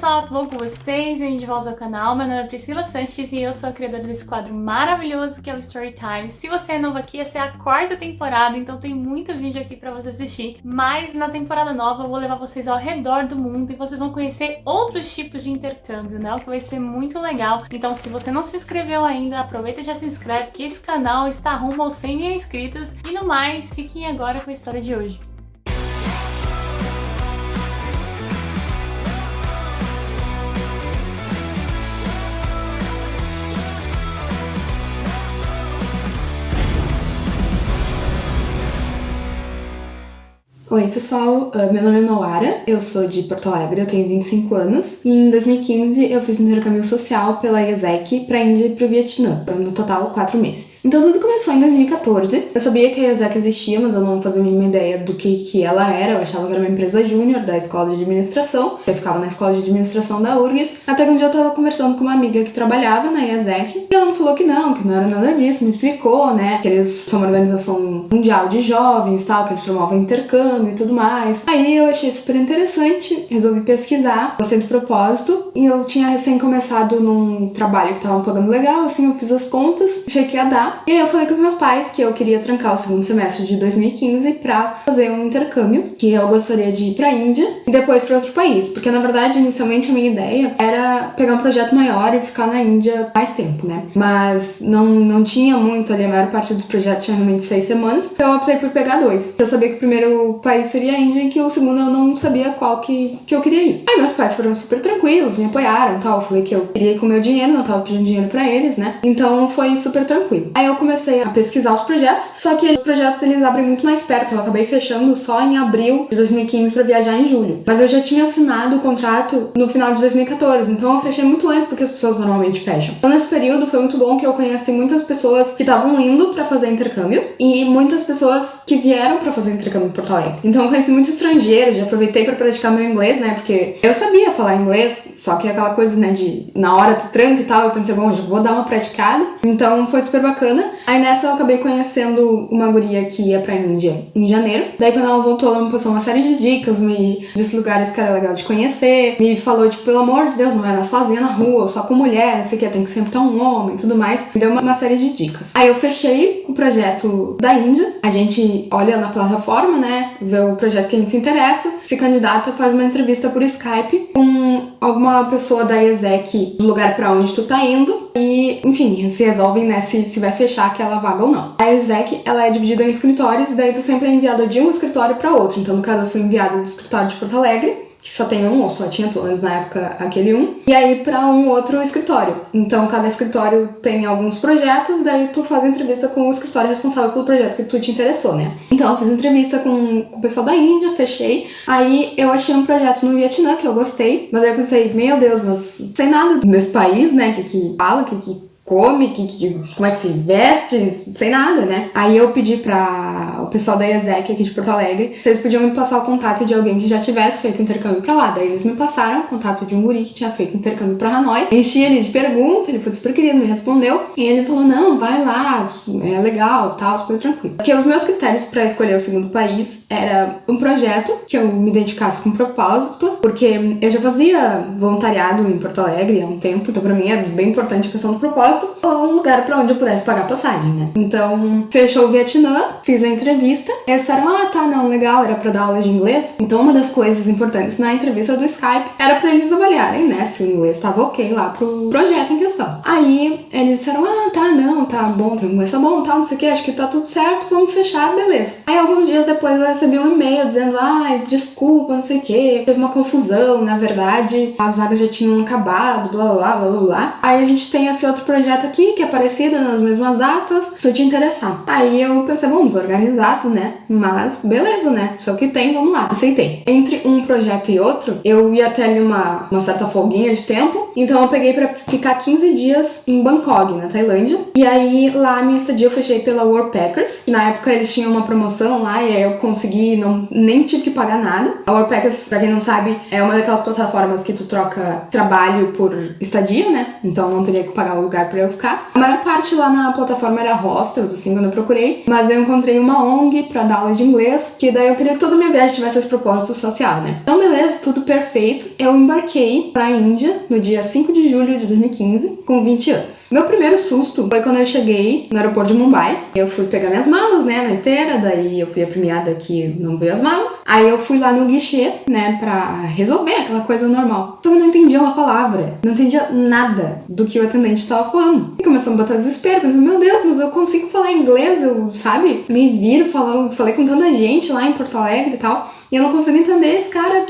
pessoal, tudo bom com vocês? Bem-vindos de volta ao canal, meu nome é Priscila Sanches e eu sou a criadora desse quadro maravilhoso que é o Storytime. Se você é novo aqui, essa é a 4ª temporada, então tem muito vídeo aqui pra você assistir. Mas na temporada nova eu vou levar vocês ao redor do mundo e vocês vão conhecer outros tipos de intercâmbio, né? O que vai ser muito legal. Então se você não se inscreveu ainda, aproveita e já se inscreve, que esse canal está rumo aos 100 mil inscritos. E no mais, fiquem agora com a história de hoje. Oi pessoal, meu nome é Noara, eu sou de Porto Alegre, eu tenho 25 anos e em 2015 eu fiz intercâmbio social pela IESEC pra Índia e pro Vietnã, no total 4 meses. Então tudo começou em 2014, eu sabia que a IESEC existia, mas eu não fazia a mínima ideia do que ela era, eu achava que era uma empresa júnior da escola de administração, eu ficava na escola de administração da URGS, até que um dia eu tava conversando com uma amiga que trabalhava na IESEC e ela me falou que não era nada disso, me explicou, né, que eles são uma organização mundial de jovens e tal, que eles promovem intercâmbio e tudo mais. Aí eu achei super interessante, resolvi pesquisar, gostei do propósito, e eu tinha recém começado num trabalho que tava pagando legal, assim, eu fiz as contas, achei que ia dar, e aí eu falei com os meus pais que eu queria trancar o segundo semestre de 2015 pra fazer um intercâmbio, que eu gostaria de ir pra Índia e depois pra outro país, porque na verdade, inicialmente a minha ideia era pegar um projeto maior e ficar na Índia mais tempo, né, mas não tinha muito ali, a maior parte dos projetos tinha realmente 6 semanas, então eu optei por pegar 2. Eu sabia que o primeiro país seria a Índia, que o segundo eu não sabia qual que eu queria ir. Aí meus pais foram super tranquilos, me apoiaram e tal, eu falei que eu queria ir com o meu dinheiro, não tava pedindo dinheiro pra eles, né, então foi super tranquilo. Aí eu comecei a pesquisar os projetos, só que os projetos eles abrem muito mais perto, eu acabei fechando só em abril de 2015 pra viajar em julho, mas eu já tinha assinado o contrato no final de 2014, então eu fechei muito antes do que as pessoas normalmente fecham. Então nesse período foi muito bom que eu conheci muitas pessoas que estavam indo pra fazer intercâmbio e muitas pessoas que vieram pra fazer intercâmbio em Porto Alegre. Então eu conheci muitos estrangeiros, já aproveitei pra praticar meu inglês, né, porque eu sabia falar inglês, só que aquela coisa, né, de na hora tu tranca e tal, eu pensei, bom, já vou dar uma praticada, então foi super bacana. Aí nessa eu acabei conhecendo uma guria que ia pra Índia em janeiro, daí quando ela voltou ela me passou uma série de dicas, me disse lugares que era legal de conhecer, me falou, tipo, pelo amor de Deus, não era sozinha na rua, só com mulher, não sei o que, tem que sempre ter um homem e tudo mais, me deu uma série de dicas. Aí eu fechei o projeto da Índia, a gente olha na plataforma, né, vê o projeto que a gente se interessa, se candidata, faz uma entrevista por Skype com alguma pessoa da IESEC do lugar pra onde tu tá indo e, enfim, se resolvem, né, se vai fechar aquela vaga ou não. A IESEC, ela é dividida em escritórios e daí tu sempre é enviada de um escritório pra outro, então no caso eu fui enviada do escritório de Porto Alegre, que só tem um, ou só tinha pelo menos na época aquele um, e aí pra um outro escritório. Então cada escritório tem alguns projetos, daí tu faz a entrevista com o escritório responsável pelo projeto que tu te interessou, né? Então eu fiz entrevista com o pessoal da Índia, fechei, aí eu achei um projeto no Vietnã que eu gostei, mas aí eu pensei, meu Deus, mas sem nada nesse país, né, que fala, que come, como é que se veste, sem nada, né? Aí eu pedi pra o pessoal da IESEC aqui de Porto Alegre se eles podiam me passar o contato de alguém que já tivesse feito intercâmbio pra lá. Daí eles me passaram o contato de um guri que tinha feito intercâmbio pra Hanoi. Enchi ele de perguntas, ele foi super querido, me respondeu. E ele falou, não, vai lá, é legal, tal, super tranquilo. Porque os meus critérios pra escolher o segundo país era um projeto que eu me dedicasse com propósito, porque eu já fazia voluntariado em Porto Alegre há um tempo, então pra mim era bem importante a questão do propósito, ou um lugar pra onde eu pudesse pagar passagem, né? Então, fechou o Vietnã, fiz a entrevista, eles disseram, tá, não, legal, era pra dar aula de inglês. Então, uma das coisas importantes na entrevista do Skype era pra eles avaliarem, né, se o inglês tava ok lá pro projeto em questão. Aí, eles disseram, tá, não, tá bom, teu inglês tá bom, tá, não sei o que, acho que tá tudo certo, vamos fechar, beleza. Aí, alguns dias depois, eu recebi um e-mail dizendo, desculpa, não sei o que, teve uma confusão, na verdade, as vagas já tinham acabado, blá, blá, blá, blá, blá. Aí, a gente tem esse outro projeto aqui, que é parecido nas mesmas datas, se eu te interessar. Aí eu pensei, vamos organizar, né? Mas beleza, né? Se é o que tem, vamos lá. Aceitei. Entre um projeto e outro, eu ia ter ali uma certa folguinha de tempo, então eu peguei pra ficar 15 dias em Bangkok, na Tailândia. E aí lá a minha estadia eu fechei pela Worldpackers, que na época eles tinham uma promoção lá e aí eu consegui, nem tive que pagar nada. A Worldpackers, pra quem não sabe, é uma daquelas plataformas que tu troca trabalho por estadia, né? Então não teria que pagar o lugar pra eu ficar. A maior parte lá na plataforma era hostels, assim, quando eu procurei, mas eu encontrei uma ONG pra dar aula de inglês, que daí eu queria que toda a minha viagem tivesse esse propósito social, né? Então, beleza, tudo perfeito. Eu embarquei pra Índia no dia 5 de julho de 2015, com 20 anos. Meu primeiro susto foi quando eu cheguei no aeroporto de Mumbai. Eu fui pegar minhas malas, né, na esteira, daí eu fui a premiada que não veio as malas. Aí eu fui lá no guichê, né, pra resolver aquela coisa normal. Só que eu não entendia uma palavra, não entendia nada do que o atendente tava falando. E começou a me botar desespero, pensando, meu Deus, mas eu consigo falar inglês, eu, sabe? Me viro, falei com tanta gente lá em Porto Alegre e tal, e eu não consigo entender esse cara,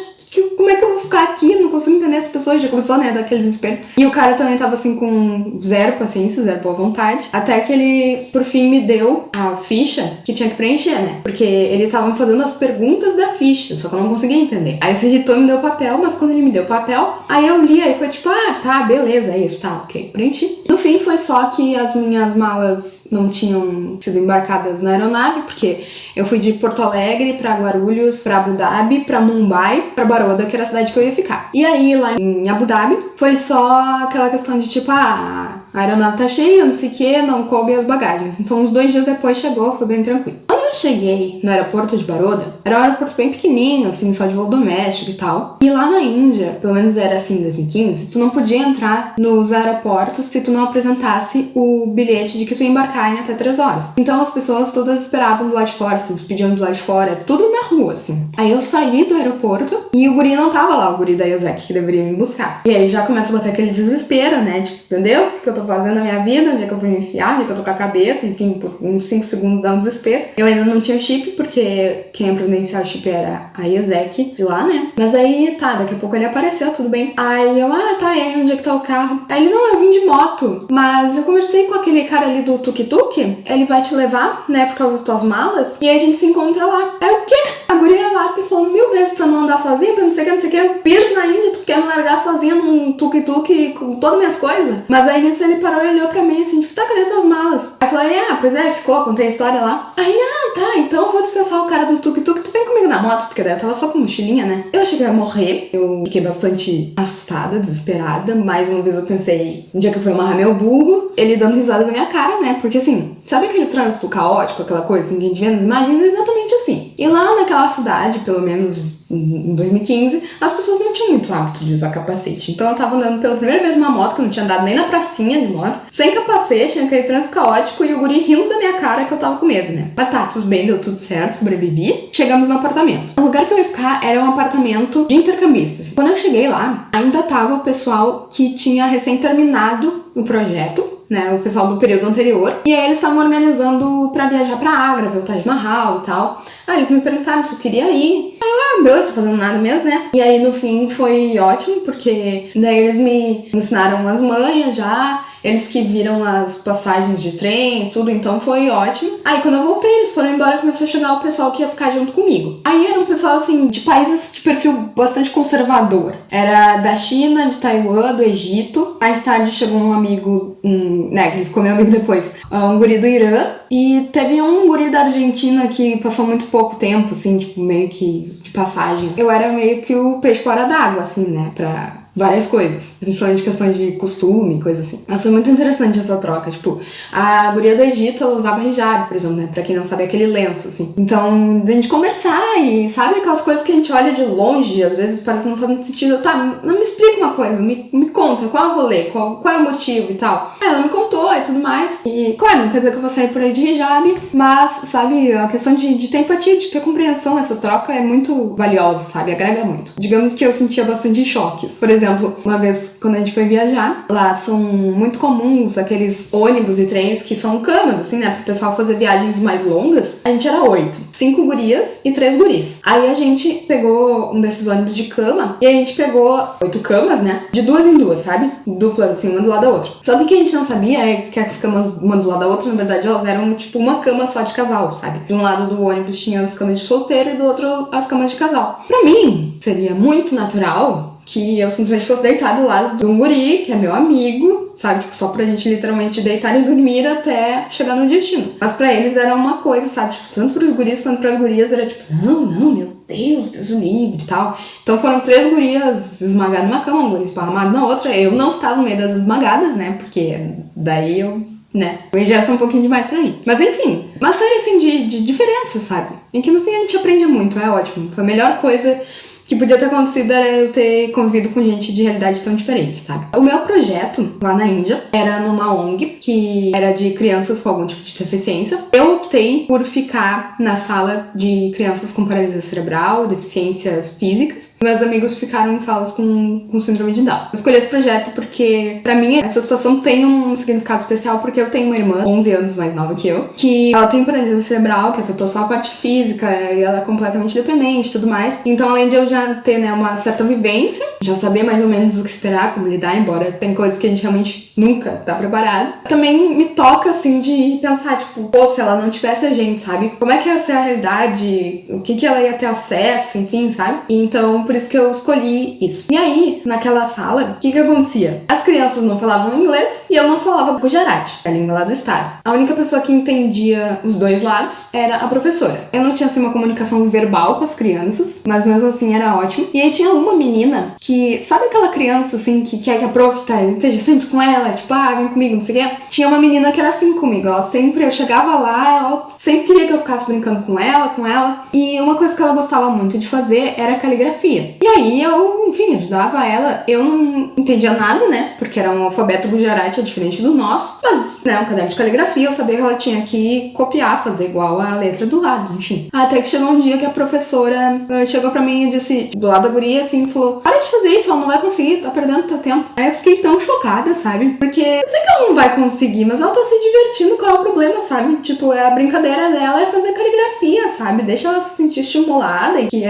como é que eu vou ficar aqui? Eu não consigo entender as pessoas, já começou, né, daquele desespero. E o cara também tava assim com zero paciência, zero boa vontade, até que ele, por fim, me deu a ficha que tinha que preencher, né? Porque ele tava me fazendo as perguntas da ficha, só que eu não conseguia entender. Aí se irritou e me deu o papel, mas quando ele me deu o papel, aí eu li, aí foi tipo, ah, tá, beleza, é isso, tá, ok, preenchi. No fim, foi só que as minhas malas não tinham sido embarcadas na aeronave, porque eu fui de Porto Alegre pra Guarulhos, pra Abu Dhabi, pra Mumbai, pra Baroda, que era a cidade que eu ia ficar. E aí, lá em Abu Dhabi, foi só aquela questão de tipo, a aeronave tá cheia, não sei o que, não coube as bagagens. Então, uns 2 dias depois chegou, foi bem tranquilo. Quando eu cheguei no aeroporto de Baroda, era um aeroporto bem pequenininho, assim, só de voo doméstico e tal. E lá na Índia, pelo menos era assim em 2015, tu não podia entrar nos aeroportos se tu não apresentasse o bilhete de que tu ia embarcar em até 3 horas. Então as pessoas todas esperavam do lado de fora, se despediam do lado de fora, tudo na rua, assim. Aí eu saí do aeroporto e o guri não tava lá, o guri da Yazek, que deveria me buscar. E aí já começa a bater aquele desespero, né? Tipo, meu Deus, o que eu tô fazendo na minha vida? Onde é que eu vou me enfiar? Onde é que eu tô com a cabeça? Enfim, por uns 5 segundos dá um desespero. Eu ainda não tinha o chip, porque quem ia providenciar o chip era a Yazek de lá, né? Mas aí, tá, daqui a pouco ele apareceu, tudo bem. Aí eu, tá, e aí onde é que tá o carro? Aí ele, não, eu vim de moto, mas eu conversei com aquele cara ali do tuk-tuk, ele vai te levar, né, por causa das tuas malas, e aí a gente se encontra lá. É o quê? A guria lá me falando 1000 vezes pra não andar sozinha, pra não sei o que, não sei o que. Eu piso na Índia, tu quer me largar sozinha num tuk-tuk com todas as minhas coisas? Mas aí nisso ele parou e olhou pra mim assim, tipo, tá, cadê tuas malas? Aí eu falei, pois é, ficou, contei a história lá. Aí, tá, então eu vou dispensar o cara do tuk-tuk, tu vem comigo na moto, porque daí eu tava só com mochilinha, né? Eu achei que eu ia morrer, eu fiquei bastante assustada, desesperada. Mais uma vez eu pensei, um dia que eu fui amarrar meu burro, ele dando risada na minha cara, né? Porque assim, sabe aquele trânsito caótico, aquela coisa, ninguém te vê nas imagens? É exatamente assim. E lá naquela cidade, pelo menos em 2015, as pessoas não tinham muito hábito de usar capacete. Então eu tava andando pela primeira vez numa moto, que eu não tinha andado nem na pracinha de moto, sem capacete, naquele trânsito caótico, e o guri rindo da minha cara que eu tava com medo, né? Mas tá, tudo bem, deu tudo certo, sobrevivi. Chegamos no apartamento. O lugar que eu ia ficar era um apartamento de intercambistas. Quando eu cheguei lá, ainda tava o pessoal que tinha recém terminado o projeto, né, o pessoal do período anterior, e aí eles estavam organizando pra viajar pra Agra, ver o Taj Mahal e tal. Aí eles me perguntaram se eu queria ir. Aí eu, beleza, tô fazendo nada mesmo, né? E aí no fim foi ótimo, porque daí eles me ensinaram umas manhas já, eles que viram as passagens de trem e tudo, então foi ótimo. Aí quando eu voltei, eles foram embora e começou a chegar o pessoal que ia ficar junto comigo. Aí era um pessoal assim, de países de perfil bastante conservador. Era da China, de Taiwan, do Egito. Mais tarde chegou um amigo, né, que ele ficou meu amigo depois, um guri do Irã. E teve um guri da Argentina que passou muito pouco tempo, assim, tipo, meio que de passagem. Eu era meio que o peixe fora d'água, assim, né, pra várias coisas, principalmente questões de costume, coisa assim. Mas foi muito interessante essa troca, tipo, a guria do Egito, ela usava hijab, por exemplo, né, pra quem não sabe, aquele lenço, assim. Então, a gente conversar e, sabe, aquelas coisas que a gente olha de longe, às vezes parece que não faz muito sentido. Tá, não me explica uma coisa, me conta, qual é o rolê, qual é o motivo e tal. Ela me contou e tudo mais. E, claro, não quer dizer que eu vou sair por aí de hijab, mas, sabe, a questão de ter empatia, de ter compreensão, essa troca é muito valiosa, sabe, agrega muito. Digamos que eu sentia bastante choques. Por exemplo, uma vez quando a gente foi viajar, lá são muito comuns aqueles ônibus e trens que são camas, assim, né, pro pessoal fazer viagens mais longas. A gente era 8, 5 gurias e 3 guris. Aí a gente pegou um desses ônibus de cama e a gente pegou 8 camas, né, de 2 em 2, sabe? Duplas, assim, uma do lado da outra. Só que o que a gente não sabia é que as camas, uma do lado da outra, na verdade, elas eram tipo uma cama só de casal, sabe? De um lado do ônibus tinha as camas de solteiro e do outro as camas de casal. Pra mim, seria muito natural que eu simplesmente fosse deitar do lado de um guri, que é meu amigo, sabe? Tipo, só pra gente literalmente deitar e dormir até chegar no destino. Mas pra eles era uma coisa, sabe? Tipo, tanto pros guris quanto pras gurias era tipo, não, meu Deus o livre e tal. Então foram 3 gurias esmagadas numa cama, uma guria esparramada na outra. Eu não estava no meio das esmagadas, né? Porque daí eu, né? Já é um pouquinho demais pra mim. Mas enfim, uma série assim de diferença, sabe? Em que no fim a gente aprende muito, é ótimo. Foi a melhor coisa que podia ter acontecido era eu ter convivido com gente de realidades tão diferentes, sabe? O meu projeto lá na Índia era numa ONG que era de crianças com algum tipo de deficiência. Eu optei por ficar na sala de crianças com paralisia cerebral, deficiências físicas. Meus amigos ficaram em salas com síndrome de Down. Eu escolhi esse projeto porque, pra mim, essa situação tem um significado especial porque eu tenho uma irmã, 11 anos mais nova que eu, que ela tem paralisia cerebral, que afetou só a parte física, e ela é completamente dependente e tudo mais. Então, além de eu já ter, né, uma certa vivência, já saber mais ou menos o que esperar, como lidar, embora tem coisas que a gente realmente nunca tá preparado, também me toca, assim, de pensar, tipo, pô, se ela não tivesse a gente, sabe? Como é que ia ser a realidade? O que ela ia ter acesso, enfim, sabe? Então, por isso que eu escolhi isso. E aí, naquela sala, o que acontecia? As crianças não falavam inglês e eu não falava Gujarati, a língua lá do estado. A única pessoa que entendia os dois lados era a professora. Eu não tinha, assim, uma comunicação verbal com as crianças, mas mesmo assim era ótimo. E aí tinha uma menina que, sabe aquela criança, assim, que quer que a prof esteja sempre com ela, tipo, vem comigo, não sei o quê? Tinha uma menina que era assim comigo, eu chegava lá, ela sempre queria que eu ficasse brincando com ela, e uma coisa que ela gostava muito de fazer era caligrafia. E aí eu, enfim, ajudava ela. Eu não entendia nada, né? Porque era um alfabeto Gujarati, é diferente do nosso. Mas, né, um caderno de caligrafia, eu sabia que ela tinha que copiar, fazer igual a letra do lado, enfim. Até que chegou um dia que a professora chegou pra mim e disse, do lado da guria, assim, falou: para de fazer isso, ela não vai conseguir, tá perdendo teu tempo. Aí eu fiquei tão chocada, sabe? Porque eu sei que ela não vai conseguir, mas ela tá se divertindo, qual é o problema, sabe? Tipo, a brincadeira dela é fazer caligrafia, sabe? Deixa ela se sentir estimulada, que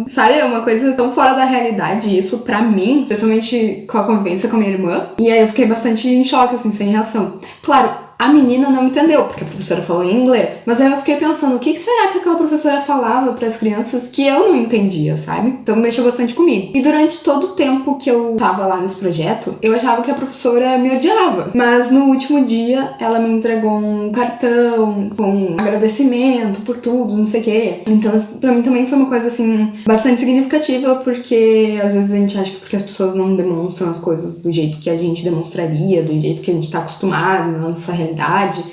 sabe, é uma coisa tão fora da realidade isso pra mim, especialmente com a convivência com a minha irmã. E aí eu fiquei bastante em choque, assim, sem reação. Claro, a menina não entendeu, porque a professora falou em inglês. Mas aí eu fiquei pensando, o que será que aquela professora falava pras crianças que eu não entendia, sabe? Então mexeu bastante comigo. E durante todo o tempo que eu tava lá nesse projeto, eu achava que a professora me odiava. Mas no último dia, ela me entregou um cartão com agradecimento por tudo, não sei o quê. Então, pra mim também foi uma coisa, assim, bastante significativa, porque às vezes a gente acha que porque as pessoas não demonstram as coisas do jeito que a gente demonstraria, do jeito que a gente tá acostumado, na nossa realidade,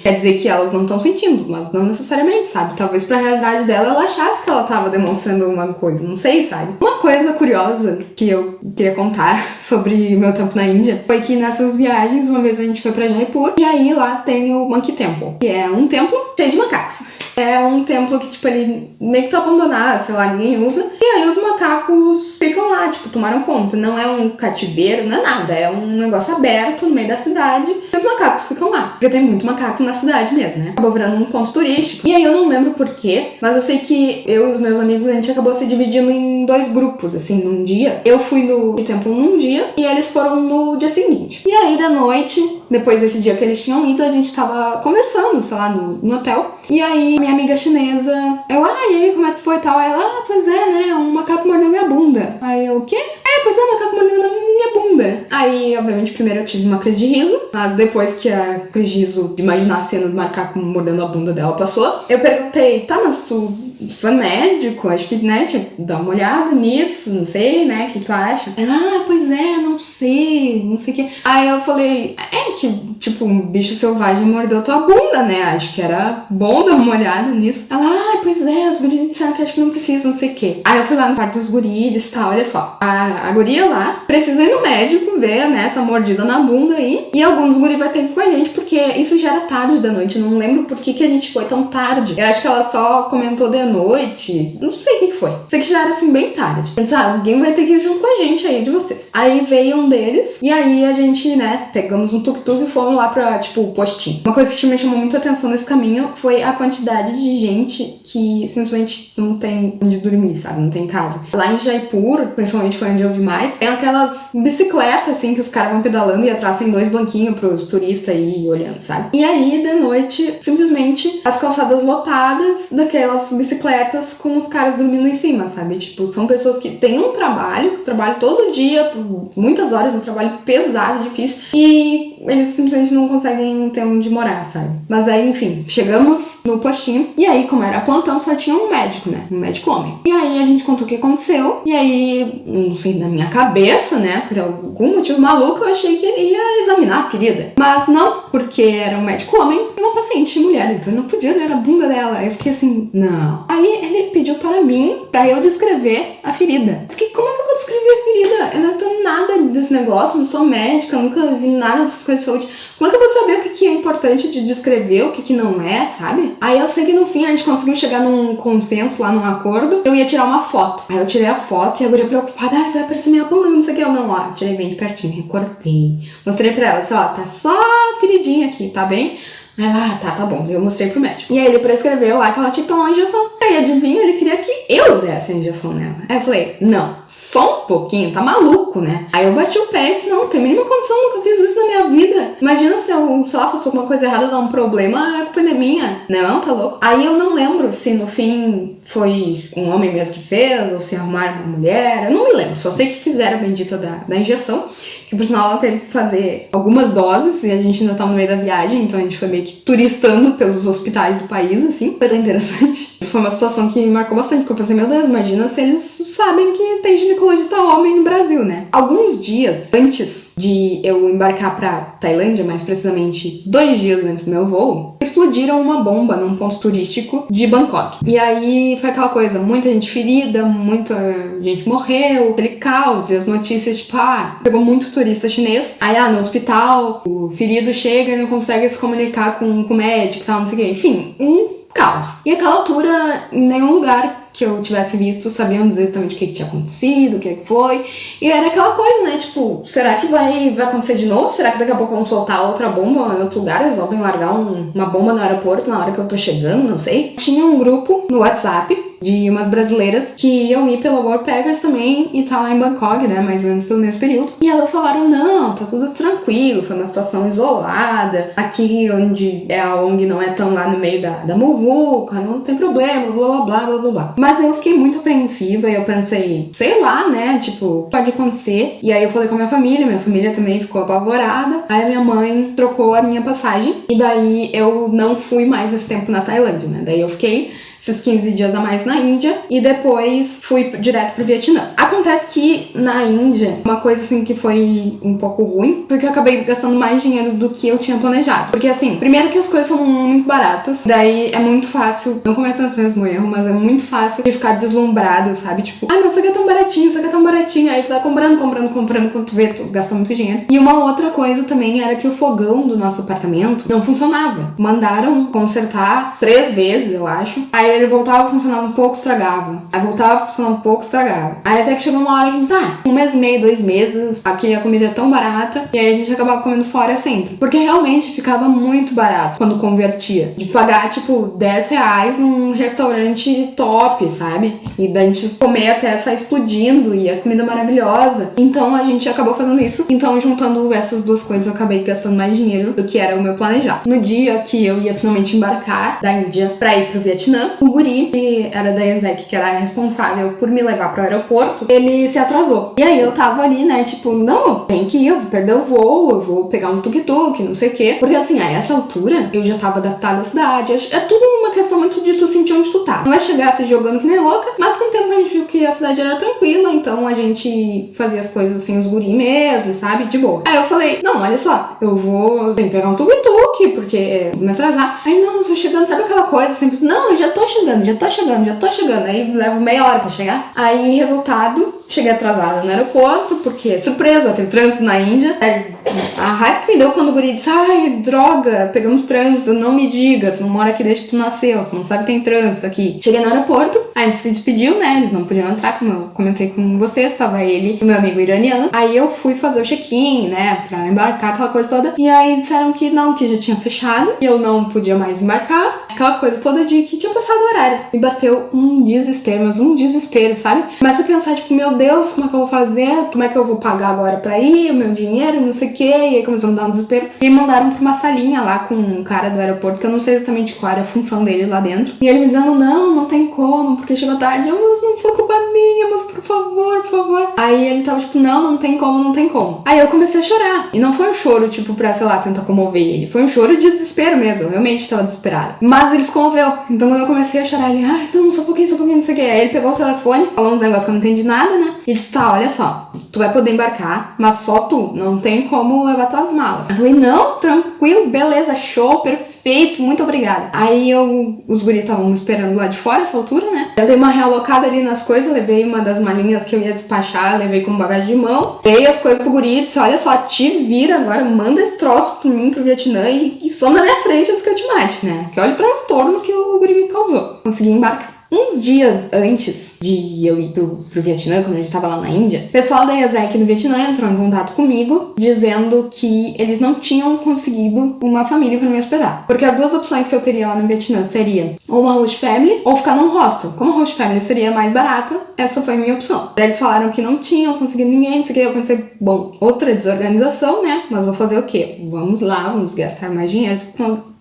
quer dizer que elas não estão sentindo, mas não necessariamente, sabe? Talvez pra realidade dela, ela achasse que ela tava demonstrando alguma coisa, não sei, sabe? Uma coisa curiosa que eu queria contar sobre o meu tempo na Índia foi que nessas viagens, uma vez a gente foi pra Jaipur, e aí lá tem o Monkey Temple, que é um templo cheio de macacos. É um templo que, tipo, ele meio que tá abandonado, sei lá, ninguém usa. E aí os macacos ficam lá, tipo, tomaram conta. Não é um cativeiro, não é nada. É um negócio aberto no meio da cidade. E os macacos ficam lá. Porque tem muito macaco na cidade mesmo, né? Acabou virando um ponto turístico. E aí eu não lembro porquê, mas eu sei que eu e os meus amigos, a gente acabou se dividindo em 2 grupos, assim, num dia. Eu fui no templo num dia e eles foram no dia seguinte. E aí, da noite, depois desse dia que eles tinham ido, a gente tava conversando, sei lá, no hotel. E aí, minha amiga chinesa, e aí, como é que foi e tal? Aí ela, pois é, né, um macaco mordeu minha bunda. Aí eu, o quê? Pois é, um macaco mordeu na minha bunda. Aí, obviamente, primeiro eu tive uma crise de riso, mas depois que a crise de riso de imaginar a cena do macaco mordendo a bunda dela passou, eu perguntei, tá, mas tu foi médico? Acho que, né, tinha que dar uma olhada nisso, não sei, né, o que tu acha? Ela, pois é, não sei o que. Aí eu falei, que, tipo, um bicho selvagem mordeu tua bunda, né, acho que era bom dar uma olhada nisso. Ela, pois é, os guris disseram que acho que não precisam, não sei o que. Aí eu fui lá no quarto dos guris e disse, tá, olha só, a guria lá precisa ir no médico ver, né, essa mordida na bunda aí, e alguns guris vai ter que ir com a gente, porque isso já era tarde da noite, não lembro por que a gente foi tão tarde. Eu acho que ela só comentou de noite, não sei o que foi. Sei que já era, assim, bem tarde. Eu disse, alguém vai ter que ir junto com a gente aí, de vocês. Aí veio um deles, e aí a gente, né, pegamos um tuk-tuk e fomos lá pra, tipo, o postinho. Uma coisa que me chamou muito a atenção nesse caminho foi a quantidade de gente que simplesmente não tem onde dormir, sabe? Não tem casa. Lá em Jaipur, principalmente foi onde eu vi mais, tem aquelas bicicletas, assim, que os caras vão pedalando e atrás tem 2 banquinhos pros turistas ir olhando, sabe? E aí, de noite, simplesmente, as calçadas lotadas daquelas bicicletas com os caras dormindo em cima, sabe? Tipo, são pessoas que têm um trabalho, que trabalham todo dia, por muitas horas, um trabalho pesado, difícil, e eles simplesmente não conseguem ter onde morar, sabe? Mas aí, enfim, chegamos no postinho, e aí, como era plantão, só tinha um médico, né? Um médico homem. E aí a gente contou o que aconteceu, e aí, não sei, na minha cabeça, né, por algum motivo maluco, eu achei que ele ia examinar a ferida. Mas não, porque era um médico homem e uma paciente mulher, então eu não podia olhar a bunda dela. Eu fiquei assim, não. Aí ele pediu para mim, pra eu descrever a ferida. Eu fiquei, como é que eu vou descrever a ferida? Eu não entendo nada desse negócio, não sou médica, nunca vi nada dessas coisas de saúde. Como é que eu vou saber o que é importante de descrever, o que não é, sabe? Aí eu sei que no fim a gente conseguiu chegar num consenso lá, num acordo. Eu ia tirar uma foto. Aí eu tirei a foto e a guria preocupada, ai, vai aparecer minha bunda, não sei o que. Eu, não, ó, tirei bem de pertinho, recortei. Mostrei pra ela, assim, ó, tá só feridinha aqui, tá bem? Ela, tá bom. Eu mostrei pro médico. E aí ele prescreveu lá que ela tinha que tomar uma injeção. Aí, adivinha, ele queria que eu desse a injeção nela. Aí eu falei, não, só um pouquinho, tá maluco, né? Aí eu bati o pé e disse, não tem mínima condição, nunca fiz isso na minha vida. Imagina se eu, sei lá, fosse alguma coisa errada, dar um problema, a culpa não é minha. Não, tá louco? Aí eu não lembro se no fim foi um homem mesmo que fez, ou se arrumaram uma mulher, eu não me lembro. Só sei que fizeram a bendita da injeção. Que por sinal ela teve que fazer algumas doses e a gente ainda tá no meio da viagem, então a gente foi meio que turistando pelos hospitais do país, assim. Foi bem interessante. Isso foi uma situação que me marcou bastante, porque eu pensei, meu Deus, imagina se eles sabem que tem ginecologista homem no Brasil, né? Alguns dias antes de eu embarcar pra Tailândia, mais precisamente 2 dias antes do meu voo, explodiram uma bomba num ponto turístico de Bangkok. E aí foi aquela coisa, muita gente ferida, muita gente morreu, aquele caos, e as notícias, tipo, pegou muito turista chinês, aí no hospital, o ferido chega e não consegue se comunicar com o médico e tal, não sei o que, enfim, um caos. E aquela altura, em nenhum lugar que eu tivesse visto sabiam dizer exatamente o que tinha acontecido, o que foi. E era aquela coisa, né? Tipo, será que vai acontecer de novo? Será que daqui a pouco vão soltar outra bomba em outro lugar? Resolvem largar uma bomba no aeroporto na hora que eu tô chegando? Não sei. Tinha um grupo no WhatsApp de umas brasileiras que iam ir pela Worldpackers também e tá lá em Bangkok, né? Mais ou menos pelo mesmo período. E elas falaram, não, tá tudo tranquilo, foi uma situação isolada. Aqui onde é a ONG não é tão lá no meio da muvuca, não tem problema, blá blá blá blá blá blá. Mas eu fiquei muito apreensiva e eu pensei, sei lá, né? Tipo, pode acontecer. E aí eu falei com a minha família também ficou apavorada. Aí a minha mãe trocou a minha passagem e daí eu não fui mais esse tempo na Tailândia, né? Daí eu fiquei esses 15 dias a mais na Índia e depois fui direto pro Vietnã. Acontece que na Índia, uma coisa assim que foi um pouco ruim, foi que eu acabei gastando mais dinheiro do que eu tinha planejado. Porque assim, primeiro que as coisas são muito baratas, daí é muito fácil, não cometendo o mesmo erro, mas é muito fácil de ficar deslumbrado, sabe? Tipo, mas isso aqui é tão baratinho, isso aqui é tão baratinho, aí tu vai comprando, quando tu vê, tu gastou muito dinheiro. E uma outra coisa também era que o fogão do nosso apartamento não funcionava. Mandaram consertar 3 vezes, eu acho. Aí ele voltava a funcionar um pouco, estragava. Aí voltava a funcionar um pouco, estragava. Aí até que chegou uma hora que, 1 mês e meio, 2 meses, aqui a comida é tão barata, e aí a gente acabava comendo fora sempre. Porque realmente ficava muito barato quando convertia. De pagar, tipo, R$10 num restaurante top, sabe? E da gente comer até sair explodindo, e a comida maravilhosa. Então a gente acabou fazendo isso. Então, juntando essas duas coisas, eu acabei gastando mais dinheiro do que era o meu planejado. No dia que eu ia finalmente embarcar da Índia pra ir pro Vietnã, o guri, que era da ESEC, que era responsável por me levar pro aeroporto, ele se atrasou. E aí eu tava ali, né, tipo, não, tem que ir, eu vou perder o voo, eu vou pegar um tuk-tuk, não sei o quê. Porque assim, a essa altura, eu já tava adaptada à cidade. É tudo uma questão muito de tu sentir onde tu tá. Não vai chegar se jogando que nem louca, mas com o tempo a gente viu que a cidade era tranquila, então a gente fazia as coisas assim, os guri mesmo, sabe, de boa. Aí eu falei, não, olha só, tenho que pegar um tuk-tuk, porque vou me atrasar. Aí, não, eu tô chegando, sabe aquela coisa, sempre, não, eu já tô chegando. Aí levo meia hora pra chegar. Aí, resultado, cheguei atrasada no aeroporto, porque, surpresa, teve trânsito na Índia. A raiva que me deu quando o guri disse, ai, droga, pegamos trânsito, não me diga, tu não mora aqui desde que tu nasceu, tu não sabe que tem trânsito aqui. Cheguei no aeroporto, a gente se despediu, né, eles não podiam entrar, como eu comentei com vocês, tava ele e o meu amigo iraniano. Aí eu fui fazer o check-in, né, pra embarcar, aquela coisa toda, e aí disseram que não, que já tinha fechado, e eu não podia mais embarcar, aquela coisa toda de que tinha passado o horário. Me bateu um desespero, mas um desespero, sabe? Começa a pensar, tipo, meu Deus, como é que eu vou fazer? Como é que eu vou pagar agora pra ir? O meu dinheiro, não sei o quê. E aí começou a me dar um desespero. E me mandaram pra uma salinha lá com um cara do aeroporto, que eu não sei exatamente qual era a função dele lá dentro. E ele me dizendo, não tem como, porque chegou tarde. Mas não foi culpa minha, mas por favor, por favor. Aí ele tava tipo, não tem como, não tem como. Aí eu comecei a chorar. E não foi um choro, tipo, pra, sei lá, tentar comover ele. Foi um choro de desespero mesmo. Eu realmente tava desesperada. Mas ele se comoveu. Então quando eu comecei a chorar, ele, então, só um pouquinho, não sei o que. Aí ele pegou o telefone, falou uns negócios que eu não entendi nada, né? E disse, tá, olha só, tu vai poder embarcar, mas só tu. Não tem como levar tuas malas. Eu falei, não, tranquilo, beleza, show, perfeito, muito obrigada. Aí os guris estavam me esperando lá de fora, essa altura, né? Eu dei uma realocada ali nas coisas, levei uma das malinhas que eu ia despachar, levei como bagagem de mão, dei as coisas pro guri e disse, olha só, te vira agora, manda esse troço pra mim, pro Vietnã e some na minha frente antes que eu te mate, né? Que olha o transtorno que o guri me causou. Consegui embarcar. Uns dias antes de eu ir pro Vietnã, quando a gente tava lá na Índia, o pessoal da IASEC no Vietnã entrou em contato comigo, dizendo que eles não tinham conseguido uma família pra me hospedar. Porque as duas opções que eu teria lá no Vietnã seria ou uma host family ou ficar num hostel. Como a host family seria mais barata, essa foi a minha opção. Daí eles falaram que não tinham conseguido ninguém, não sei o que. Eu pensei, bom, outra desorganização, né? Mas vou fazer o quê? Vamos lá, vamos gastar mais dinheiro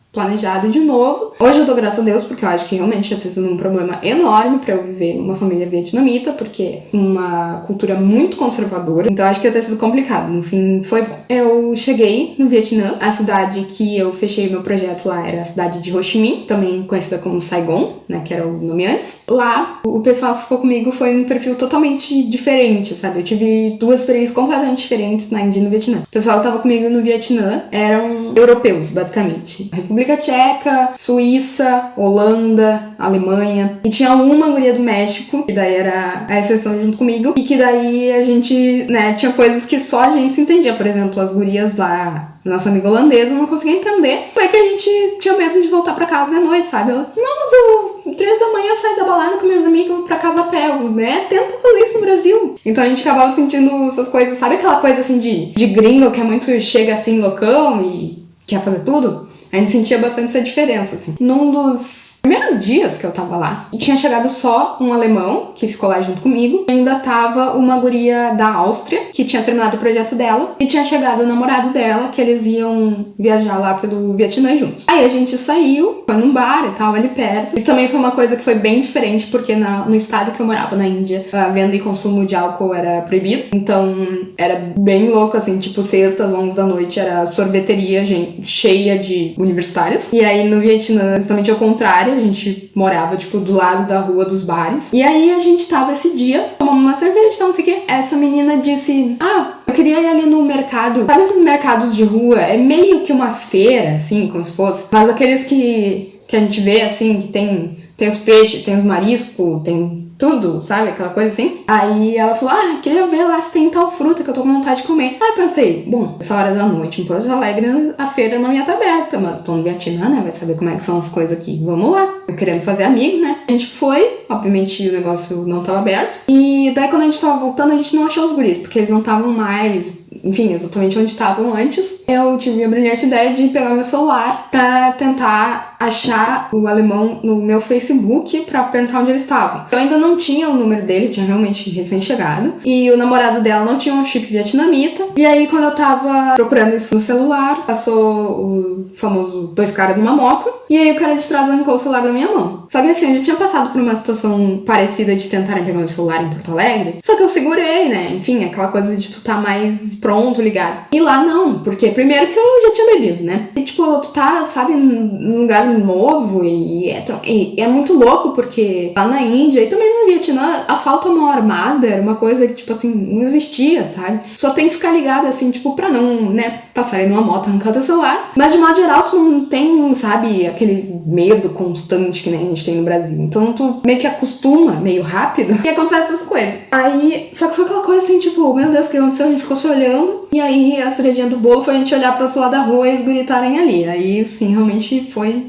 planejado de novo. Hoje eu dou graças a Deus, porque eu acho que realmente ia ter sido um problema enorme pra eu viver numa família vietnamita, porque uma cultura muito conservadora, então acho que ia ter sido complicado. No fim, foi bom. Eu cheguei no Vietnã, a cidade que eu fechei meu projeto lá era a cidade de Ho Chi Minh, também conhecida como Saigon, né, que era o nome antes. Lá, o pessoal que ficou comigo foi um perfil totalmente diferente, sabe? Eu tive duas experiências completamente diferentes na Índia e no Vietnã. O pessoal que tava comigo no Vietnã eram europeus, basicamente. República Tcheca, Suíça, Holanda, Alemanha. E tinha uma guria do México, que daí era a exceção junto comigo, e que daí a gente, né, tinha coisas que só a gente se entendia. Por exemplo, as gurias lá, nossa amiga holandesa, não conseguia entender como é que a gente tinha medo de voltar pra casa de noite, sabe? Ela, não, mas eu 3 da manhã saio da balada com minhas amigas, vou pra casa a pé, né? Tenta fazer isso no Brasil. Então a gente acabava sentindo essas coisas, sabe aquela coisa assim de gringo que é muito chega assim loucão e quer fazer tudo? A gente sentia bastante essa diferença, assim. Num dos primeiros dias que eu tava lá, tinha chegado só um alemão, que ficou lá junto comigo, e ainda tava uma guria da Áustria, que tinha terminado o projeto dela, e tinha chegado o namorado dela, que eles iam viajar lá pelo Vietnã juntos. Aí a gente saiu, foi num bar e tal, ali perto. Isso também foi uma coisa que foi bem diferente, porque no estado que eu morava, na Índia, a venda e consumo de álcool era proibido, então era bem louco, assim, tipo, sextas, 11 da noite, era sorveteria, gente, cheia de universitários. E aí no Vietnã, exatamente ao contrário, a gente morava, tipo, do lado da rua dos bares. E aí a gente tava esse dia, tomando uma cerveja, então não sei o que. Essa menina disse, eu queria ir ali no mercado. Sabe esses mercados de rua? É meio que uma feira, assim, como se fosse. Mas aqueles que a gente vê, assim, que tem os peixes, tem os mariscos, tem tudo, sabe? Aquela coisa assim. Aí ela falou, queria ver lá se tem tal fruta que eu tô com vontade de comer. Aí eu pensei, bom, essa hora da noite em Porto Alegre a feira não ia estar aberta, mas tô no Vietnã, né? Vai saber como é que são as coisas aqui. Vamos lá. Eu querendo fazer amigo, né? A gente foi, obviamente o negócio não tava aberto. E daí quando a gente tava voltando, a gente não achou os guris, porque eles não estavam mais, enfim, exatamente onde estavam antes. Eu tive a brilhante ideia de pegar meu celular pra tentar achar o alemão no meu Facebook pra perguntar onde eles estavam. Eu ainda não tinha o número dele, tinha realmente recém-chegado. E o namorado dela não tinha um chip vietnamita. E aí, quando eu tava procurando isso no celular, passou o famoso 2 caras numa moto. E aí o cara de trás arrancou o celular da minha mão. Só que assim, eu já tinha passado por uma situação parecida de tentarem pegar meu celular em Porto Alegre. Só que eu segurei, né? Enfim, aquela coisa de tu tá mais pronto, ligado. E lá não, porque primeiro que eu já tinha bebido, né? E tipo, tu tá, sabe, num lugar novo e é muito louco, porque lá na Índia e também no Vietnã, assalto à mão armada era uma coisa que, tipo assim, não existia, sabe? Só tem que ficar ligado, assim, tipo, pra não, né, passarem numa moto, arrancar teu celular. Mas de modo geral, tu não tem, sabe, aquele medo constante que nem a gente tem no Brasil. Então tu meio que acostuma meio rápido e acontece essas coisas. Aí, só que foi aquela coisa assim, tipo, meu Deus, o que aconteceu? A gente ficou se olhando. E aí a cerejinha do bolo foi a gente olhar pro outro lado da rua e os gritarem ali. Aí, sim, realmente foi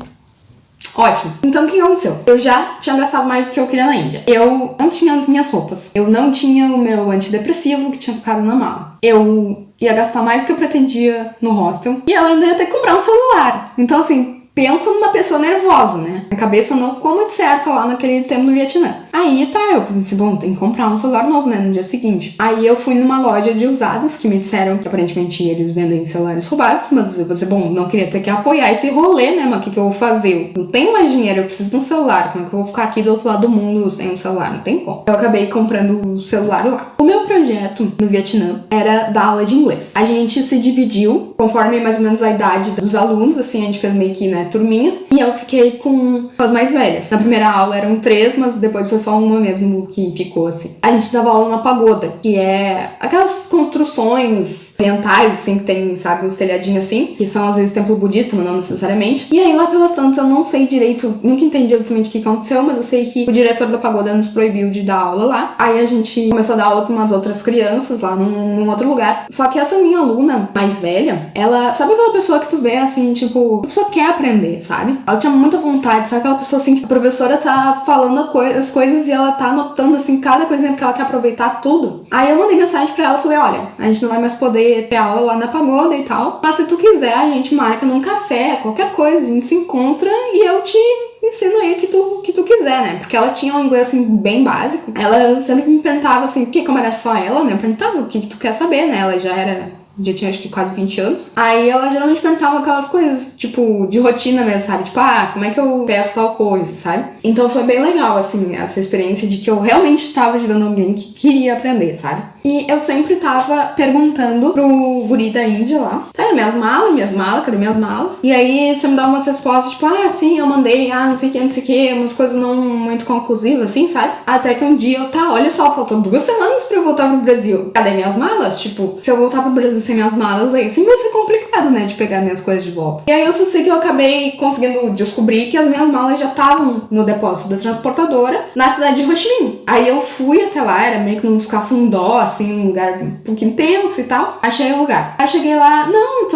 ótimo. Então, o que aconteceu? Eu já tinha gastado mais do que eu queria na Índia. Eu não tinha as minhas roupas. Eu não tinha o meu antidepressivo que tinha ficado na mala. Eu ia gastar mais do que eu pretendia no hostel. E eu ainda ia ter que comprar um celular. Então, assim, pensa numa pessoa nervosa, né? A cabeça não ficou muito certa lá naquele tempo no Vietnã. Aí tá, eu pensei, bom, tem que comprar um celular novo, né, no dia seguinte. Aí eu fui numa loja de usados que me disseram que aparentemente eles vendem celulares roubados, mas eu pensei, bom, não queria ter que apoiar esse rolê, né, mas o que eu vou fazer? Eu não tenho mais dinheiro, eu preciso de um celular, como é que eu vou ficar aqui do outro lado do mundo sem um celular? Não tem como. Eu acabei comprando o celular lá. O meu projeto no Vietnã era dar aula de inglês. A gente se dividiu conforme mais ou menos a idade dos alunos, assim, a gente fez meio que, né, turminhas, e eu fiquei com as mais velhas. Na primeira aula eram 3, mas depois foi só uma mesmo que ficou, assim. A gente dava aula numa pagoda, que é aquelas construções orientais, assim, que tem, sabe, uns telhadinhos assim, que são às vezes templo budista, mas não necessariamente. E aí lá pelas tantas eu não sei direito, nunca entendi exatamente o que aconteceu, mas eu sei que o diretor da pagoda nos proibiu de dar aula lá. Aí a gente começou a dar aula pra umas outras crianças lá num outro lugar. Só que essa minha aluna mais velha, ela, sabe aquela pessoa que tu vê assim, tipo, a pessoa quer aprender, sabe? Ela tinha muita vontade, sabe aquela pessoa assim, que a professora tá falando as coisas e ela tá anotando assim, cada coisinha que ela quer aproveitar tudo. Aí eu mandei mensagem pra ela e falei, olha, a gente não vai mais poder ter aula lá na pagoda e tal, mas se tu quiser a gente marca num café, qualquer coisa, a gente se encontra e eu te ensino aí o que tu quiser, né? Porque ela tinha um inglês, assim, bem básico. Ela sempre me perguntava, assim, porque como era só ela, né? Eu perguntava o que tu quer saber, né? Ela já tinha acho que quase 20 anos. Aí ela geralmente perguntava aquelas coisas, tipo, de rotina mesmo, sabe? Tipo, como é que eu peço tal coisa, sabe? Então foi bem legal, assim, essa experiência de que eu realmente tava ajudando alguém que queria aprender, sabe? E eu sempre tava perguntando pro guri da Índia lá, tá, minhas malas, cadê minhas malas? E aí você me dá umas respostas, tipo, sim, eu mandei, não sei o que, umas coisas não muito conclusivas, assim, sabe? Até que um dia olha só, faltam 2 semanas pra eu voltar pro Brasil. Cadê minhas malas? Tipo, se eu voltar pro Brasil sem minhas malas, aí sim vai ser complicado, né, de pegar minhas coisas de volta. E aí eu só sei que eu acabei conseguindo descobrir que as minhas malas já estavam no depósito da transportadora na cidade de Ho Chi Minh. Aí eu fui até lá, era meio que num cafundó, assim, um lugar um pouquinho tenso e tal. Achei o lugar. Aí cheguei lá, não,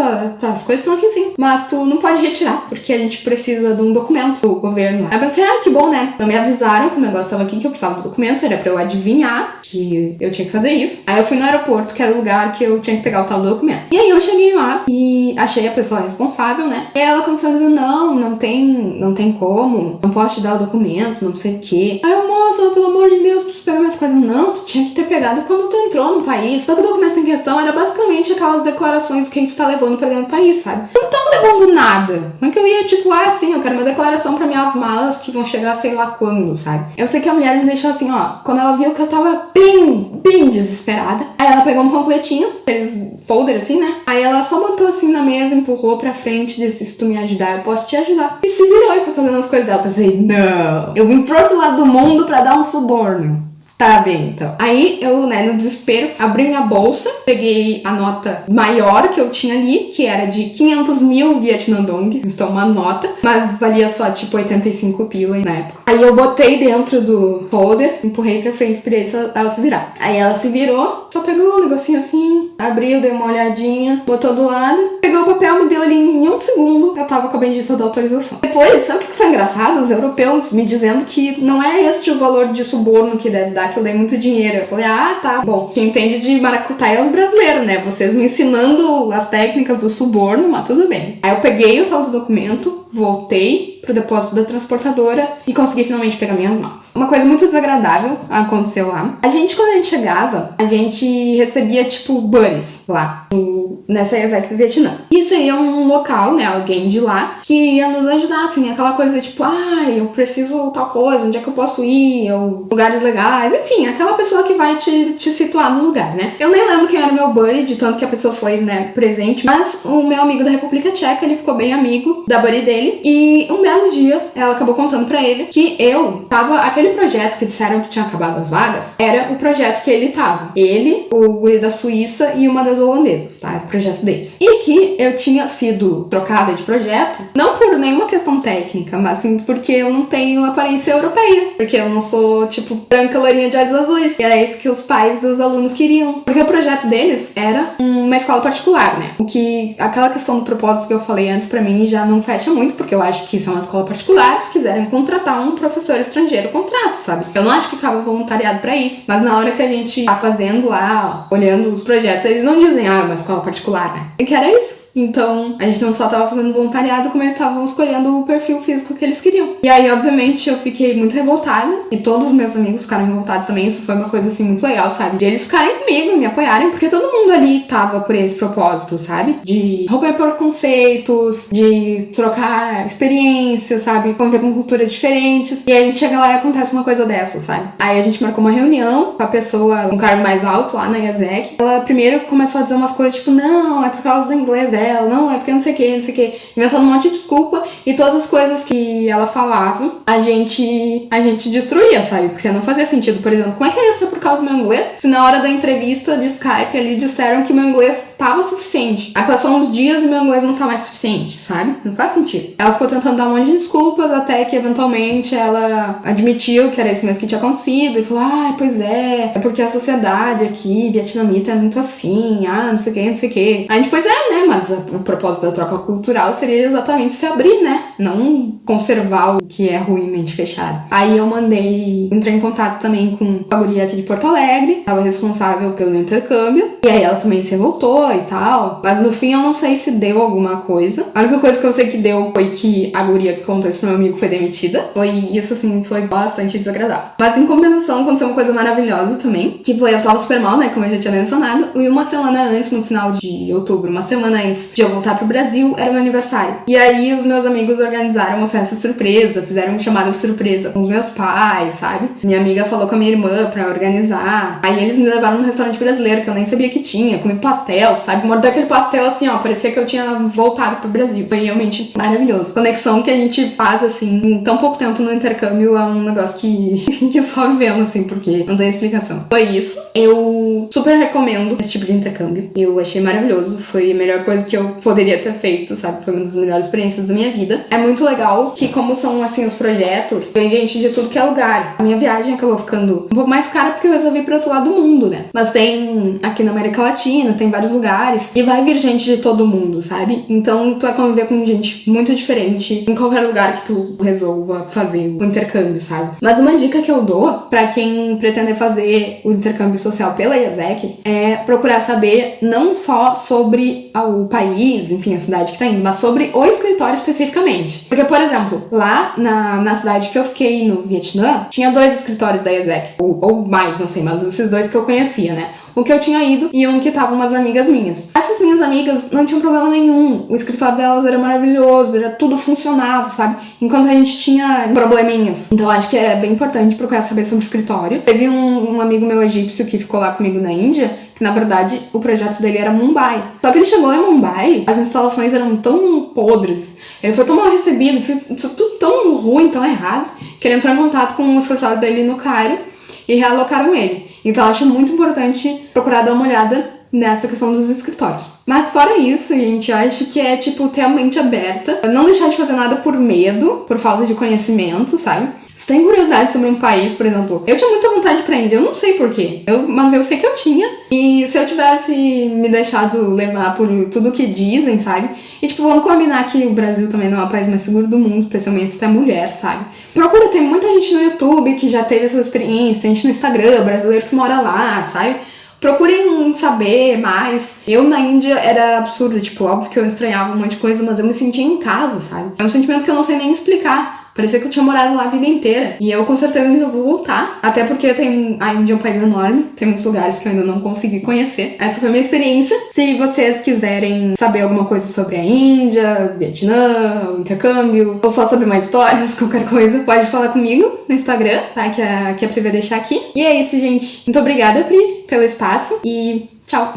as coisas estão aqui sim, mas tu não pode retirar, porque a gente precisa de um documento do governo lá. Aí eu pensei, que bom, né? Então me avisaram que o negócio tava aqui, que eu precisava do documento, era pra eu adivinhar que eu tinha que fazer isso. Aí eu fui no aeroporto, que era o lugar que eu tinha que pegar o tal do documento. E aí eu cheguei lá e achei a pessoa responsável, né? E ela começou a dizer, não tem como, não posso te dar o documento, não sei o quê. Aí eu, moça, pelo amor de Deus, preciso pegar minhas coisas. Não, tu tinha que ter pegado quando tu entrou no país. Só que o documento em questão era basicamente aquelas declarações que a gente tá levando pra dentro do país, sabe? Eu não tava levando nada. Como é que eu ia, tipo, sim, eu quero uma declaração pra minhas malas que vão chegar sei lá quando, sabe? Eu sei que a mulher me deixou assim, quando ela viu que eu tava bem desesperada. Aí ela pegou um panfletinho, aqueles folder assim, né? Aí ela só botou assim na mesa, empurrou pra frente, disse, se tu me ajudar, eu posso te ajudar. E se virou e foi fazendo as coisas dela. Eu pensei, não, eu vim pro outro lado do mundo pra dar um suborno. Tá bem, então. Aí eu, né, no desespero, abri minha bolsa, peguei a nota maior que eu tinha ali, que era de 500 mil Vietnam Dong, então uma nota, mas valia só tipo 85 pila na época. Aí eu botei dentro do folder, empurrei pra frente e pedi ela se virar. Aí ela se virou, só pegou um negocinho assim, abriu, deu uma olhadinha, botou do lado, pegou o papel, me deu ali em 1 segundo, eu tava com a bendita da autorização. Depois, sabe o que foi engraçado? Os europeus me dizendo que não é este o valor de suborno que deve dar, que eu dei muito dinheiro. Eu falei, tá bom. Quem entende de maracutaia é os brasileiros, né? Vocês me ensinando as técnicas do suborno, mas tudo bem. Aí eu peguei o tal do documento, voltei pro depósito da transportadora e consegui finalmente pegar minhas malas. Uma coisa muito desagradável aconteceu lá. Quando a gente chegava, a gente recebia, tipo, buddies lá, nessa ESEC do Vietnã. Isso aí é um local, né, alguém de lá, que ia nos ajudar, assim, aquela coisa, tipo, eu preciso tal coisa, onde é que eu posso ir, ou lugares legais, enfim, aquela pessoa que vai te situar no lugar, né. Eu nem lembro quem era o meu buddy, de tanto que a pessoa foi, né, presente, mas o meu amigo da República Tcheca, ele ficou bem amigo da buddy dele, e um belo dia, ela acabou contando pra ele que aquele projeto que disseram que tinha acabado as vagas, era o projeto que ele tava. Ele, o guri da Suíça e uma das holandesas, tá? O projeto deles. E que eu tinha sido trocada de projeto, não por nenhuma questão técnica, mas sim porque eu não tenho aparência europeia. Porque eu não sou, tipo, branca, loirinha de olhos azuis. E era isso que os pais dos alunos queriam. Porque o projeto deles era uma escola particular, né? Aquela questão do propósito que eu falei antes, pra mim, já não fecha muito, porque eu acho que são uma escola particular, se quiserem contratar um professor estrangeiro, contrata, sabe? Eu não acho que cabe voluntariado pra isso, mas na hora que a gente tá fazendo lá, olhando os projetos, eles não dizem, uma escola particular, né? E que era isso. Então, a gente não só tava fazendo voluntariado, como eles estavam escolhendo o perfil físico que eles queriam. E aí, obviamente, eu fiquei muito revoltada. E todos os meus amigos ficaram revoltados também. Isso foi uma coisa, assim, muito legal, sabe? De eles ficarem comigo, me apoiarem. Porque todo mundo ali tava por esse propósito, sabe? De romper preconceitos, de trocar experiências, sabe? Conviver com culturas diferentes. E aí a gente chega lá e acontece uma coisa dessa, sabe? Aí a gente marcou uma reunião com a pessoa, um cargo mais alto lá na IASEC. Ela primeiro começou a dizer umas coisas tipo, não, é por causa do inglês dela, não, é porque não sei o que, não sei o que, inventando um monte de desculpa. E todas as coisas que ela falava, a gente destruía, sabe? Porque não fazia sentido. Por exemplo, como é que é isso por causa do meu inglês? Se na hora da entrevista de Skype ali disseram que meu inglês tava suficiente. Aí passou uns dias e meu inglês não tá mais suficiente, sabe? Não faz sentido. Ela ficou tentando dar um monte de desculpas até que eventualmente ela admitiu que era isso mesmo que tinha acontecido e falou, pois é porque a sociedade aqui vietnamita é muito assim, não sei o que, não sei o que. Aí a gente, pois é, né? Mas o propósito da troca cultural seria exatamente se abrir, né? Não conservar o que é ruim, mente fechada. Aí eu entrei em contato também com a guria aqui de Porto Alegre, tava responsável pelo meu intercâmbio, e aí ela também se revoltou e tal, mas no fim eu não sei se deu alguma coisa. A única coisa que eu sei que deu foi que a guria que contou isso pro meu amigo foi demitida. Foi isso, assim, foi bastante desagradável. Mas em compensação aconteceu uma coisa maravilhosa também, que foi, eu tava super mal, né, como eu já tinha mencionado, e uma semana antes, no final de outubro, uma semana antes de eu voltar pro Brasil, era meu aniversário. E aí os meus amigos organizaram uma festa surpresa, fizeram uma chamada de surpresa com os meus pais, sabe? Minha amiga falou com a minha irmã pra organizar. Aí eles me levaram num restaurante brasileiro que eu nem sabia que tinha, comi pastel, sabe? Mordeu aquele pastel assim, ó, parecia que eu tinha voltado pro Brasil. Foi realmente maravilhoso. Conexão que a gente faz, assim, em tão pouco tempo no intercâmbio é um negócio que só vivemos, assim, porque não tem explicação. Foi isso. Eu super recomendo esse tipo de intercâmbio. Eu achei maravilhoso. Foi a melhor coisa que eu poderia ter feito, sabe? Foi uma das melhores experiências da minha vida. É muito legal que, como são, assim, os projetos, vem gente de tudo que é lugar. A minha viagem acabou ficando um pouco mais cara porque eu resolvi ir pro outro lado do mundo, né? Mas tem aqui na América Latina, tem vários lugares, e vai vir gente de todo mundo, sabe? Então tu vai conviver com gente muito diferente em qualquer lugar que tu resolva fazer o intercâmbio, sabe? Mas uma dica que eu dou pra quem pretender fazer o intercâmbio social pela IASEC é procurar saber não só sobre o país, enfim, a cidade que tá indo, mas sobre o escritório especificamente. Porque, por exemplo, lá na cidade que eu fiquei no Vietnã, tinha 2 escritórios da IASEC, ou mais, não sei, mas esses 2 que eu conhecia, né? O que eu tinha ido e um que estavam umas amigas minhas. Essas minhas amigas não tinham problema nenhum. O escritório delas era maravilhoso, tudo funcionava, sabe? Enquanto a gente tinha probleminhas. Então acho que é bem importante procurar saber sobre o escritório. Teve um amigo meu egípcio que ficou lá comigo na Índia, que na verdade o projeto dele era Mumbai. Só que ele chegou em Mumbai, as instalações eram tão podres, ele foi tão mal recebido, foi tudo tão ruim, tão errado, que ele entrou em contato com o escritório dele no Cairo e realocaram ele. Então eu acho muito importante procurar dar uma olhada nessa questão dos escritórios. Mas fora isso, gente, eu acho que é, tipo, ter a mente aberta, não deixar de fazer nada por medo, por falta de conhecimento, sabe? Se tem curiosidade sobre um país, por exemplo, eu tinha muita vontade pra Índia, eu não sei porquê, mas eu sei que eu tinha. E se eu tivesse me deixado levar por tudo que dizem, sabe? E, tipo, vamos combinar que o Brasil também não é o país mais seguro do mundo, especialmente se tu é mulher, sabe? Procura, tem muita gente no YouTube que já teve essa experiência, gente no Instagram, brasileiro que mora lá, sabe? Procurem saber mais. Eu na Índia era absurdo, tipo, óbvio que eu estranhava um monte de coisa, mas eu me sentia em casa, sabe? É um sentimento que eu não sei nem explicar. Parecia que eu tinha morado lá a vida inteira. E eu com certeza ainda vou voltar. Até porque a Índia é um país enorme. Tem muitos lugares que eu ainda não consegui conhecer. Essa foi a minha experiência. Se vocês quiserem saber alguma coisa sobre a Índia, Vietnã, o intercâmbio, ou só saber mais histórias, qualquer coisa, pode falar comigo no Instagram, tá? Que a Pri vai deixar aqui. E é isso, gente. Muito obrigada, Pri, pelo espaço. E tchau!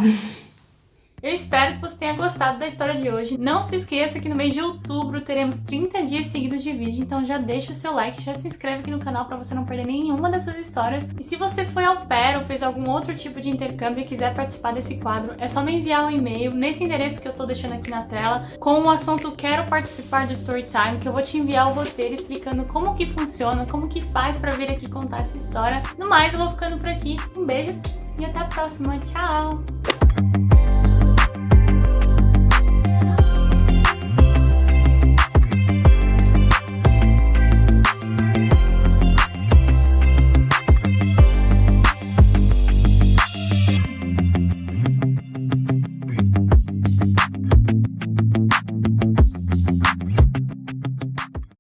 Eu espero que você tenha gostado da história de hoje. Não se esqueça que no mês de outubro teremos 30 dias seguidos de vídeo, então já deixa o seu like, já se inscreve aqui no canal para você não perder nenhuma dessas histórias. E se você foi au pair ou fez algum outro tipo de intercâmbio e quiser participar desse quadro, é só me enviar um e-mail nesse endereço que eu tô deixando aqui na tela, com o assunto "Quero participar do Storytime", que eu vou te enviar o roteiro explicando como que funciona, como que faz para vir aqui contar essa história. No mais, eu vou ficando por aqui. Um beijo e até a próxima. Tchau!